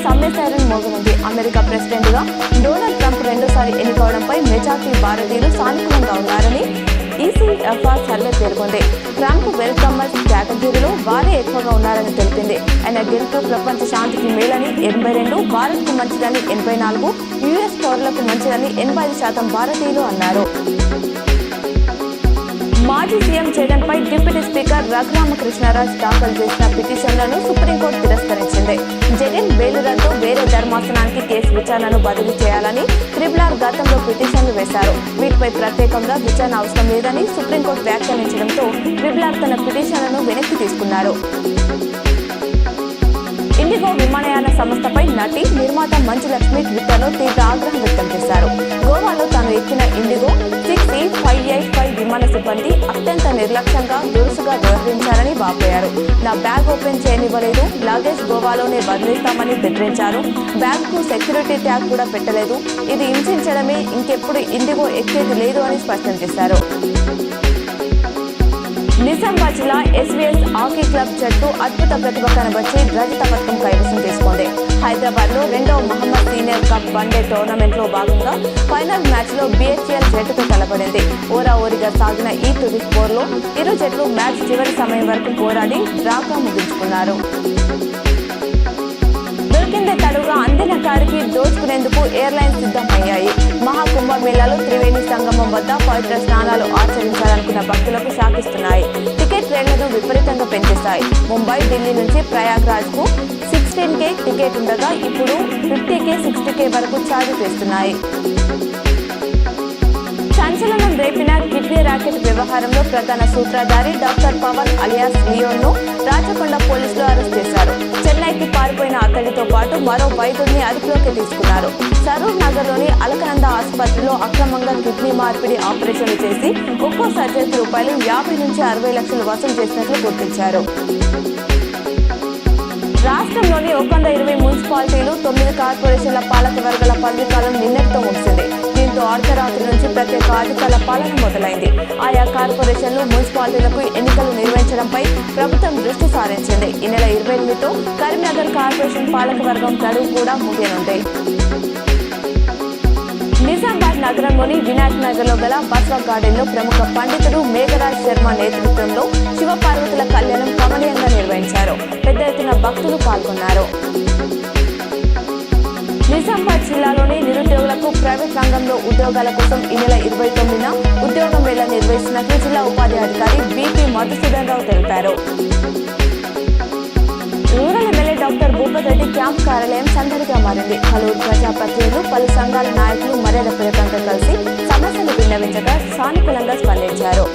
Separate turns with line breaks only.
సమ్మె siren మోగనుంది. America president గా Donald Trump రెండోసారి ఎన్నికవడంపై మెజార్టీ భారతీయులు సానుకూలంగా ఉన్నారని ECFR సర్వే పేర్కొంది. ట్రంప్ వెల్కమర్స్ కేటగిరీలో వారే ఎక్కువగా ఉన్నారని తెలిపింది. ఆయన గెలుపు ప్రపంచ శాంతికి మేలని 82, భారత్ కు మంచిదని 84, US పౌరులకు మంచిదని 85% భారతీయులు అన్నారు. మాజీ సీఎం జగన్ పై డిప్యూటీ స్పీకర్ రఘురామకృష్ణరాజు దాఖలు చేసిన పిటిషన్లను సుప్రీంకోర్టు తిరస్కరించింది. జగన్ బెయిల్ రద్దు, వేరే ధర్మాసనానికి కేసు విచారణను బదిలీ చేయాలని RRR గతంలో పిటిషన్లు వేశారు. వీటిపై ప్రత్యేకంగా విచారణ అవసరం లేదని సుప్రీంకోర్టు వ్యాఖ్యానించడంతో RRR తన పిటిషన్లను వెనక్కి తీసుకున్నారు. ఇండిగో విమానయాన సంస్థపై నటి, నిర్మాత మంచు లక్ష్మి ట్విట్టర్లో తీవ్ర ఆగ్రహం వ్యక్తం చేశారు. గోవాలో తాను ఎక్కిన ఇండిగో 6E585 విమాన సిబ్బంది అత్యంత నిర్లక్ష్యంగా, దురుసుగా వ్యవహరించారని వాపోయారు. నా బ్యాగ్ ఓపెన్ చేయనివ్వలేదు, లగేజ్ గోవాలోనే వదిలేస్తామని బెదిరించారు. బ్యాగ్ కు సెక్యూరిటీ ట్యాగ్ కూడా పెట్టలేదు. ఇది హింసించడమే, ఇంకెప్పుడు ఇండిగో ఎక్కేది లేదు అని స్పష్టం చేశారు. నిజామాబాద్ జిల్లా SVS హాకీ క్లబ్ జట్టు అద్భుత ప్రతిభ కనబర్చి రజత పథకం కైవసం చేసుకుంది. హైదరాబాద్ లో 2వ Mohammed senior cup one day tournament లో భాగంగా ఫైనల్ మ్యాచ్ లో BHL జట్టుతో తలపడింది. ఓరాఓరిగా సాగిన ఈ తుది స్కోర్ లో ఇరు జట్లు మ్యాచ్ చివరి సమయం వరకు పోరాడి డ్రాగా ముగించుకున్నారు. దొరికిందే తడుగా అందిన కారికి దోచుకునేందుకు ఎయిర్లైన్స్ సిద్ధమయ్యాయి. మహాకుంభమేళాలో త్రివేణి సంగమం వద్ద పవిత్ర స్నానాలు ఆచరించాలనుకున్న భక్తులకు షాకిస్తున్నాయి. టికెట్ రేట్లను విపరీతంగా పెంచేశాయి. ముంబై, ఢిల్లీ నుంచి ప్రయాగ్రాజ్ కు 16K టికెట్ ఉండగా ఇప్పుడు 50K, 60K వరకు ఛార్జ్ చేస్తున్నాయి. సంచలనం రేపిన కిడ్నీ ర్యాకెట్ వ్యవహారంలో ప్రధాన సూత్రధారి డాక్టర్ పవన్ అలియాస్ లియోన్ను రాచకొండ పోలీసులు అరెస్ట్ చేశారు. చెన్నైకి పారిపోయిన అతడితో పాటు మరో వైద్యుడిని అదుపులోకి తీసుకున్నారు. సరూర్ నగర్లోని అలకనంద ఆసుపత్రిలో అక్రమంగా కిడ్నీ మార్పిడి ఆపరేషన్లు చేసి ఒక్కో సర్జరీకి రూపాయలు 50 నుంచి 60 లక్షలు వసూలు చేసినట్లు గుర్తించారు. రాష్ట్రంలోని 120 మున్సిపాలిటీలు, 9 కార్పొరేషన్ల పాలక వర్గాల పదవీకాలం నిన్నటితో ముగిసింది. దీంతో అర్ధరాత్రి నుంచి ప్రత్యేక అధికారుల పాలన మొదలైంది. ఆయా కార్పొరేషన్లు, మున్సిపాలిటీలకు ఎన్నికలు నిర్వహించడంపై ప్రభుత్వం దృష్టి సారించింది. ఈ నెల 28తో కరీంనగర్ కార్పొరేషన్ పాలక వర్గం గడువు కూడా ముగియనుంది. నిజామాబాద్ నగరంలోని వినాయక్ నగర్ లో గల బస్వా గార్డెన్ లో ప్రముఖ పండితుడు మేఘరాజ్ శర్మ నేతృత్వంలో శివపార్వతుల కళ్యాణం కమనీయంగా నిర్వహించారు. పెద్ద ఎత్తున భక్తులు పాల్గొన్నారు. నిజామాబాద్ జిల్లాలోని నిరుద్యోగులకు ప్రైవేట్ రంగంలో ఉద్యోగాల కోసం ఈ నెల 29న ఉద్యోగ మేళా నిర్వహిస్తున్నట్లు జిల్లా ఉపాధి అధికారి BP మధుసూదన్ రావు తెలిపారు. Rural MLA doctor Bhupath Reddy camp కార్యాలయం సందడిగా మారింది. పలువురు ప్రజాప్రతినిధులు, పలు సంఘాల నాయకులు మర్యాదపూర్వకంగా కలిసి సమస్యలు విన్నవించగా సానుకూలంగా స్పందించారు.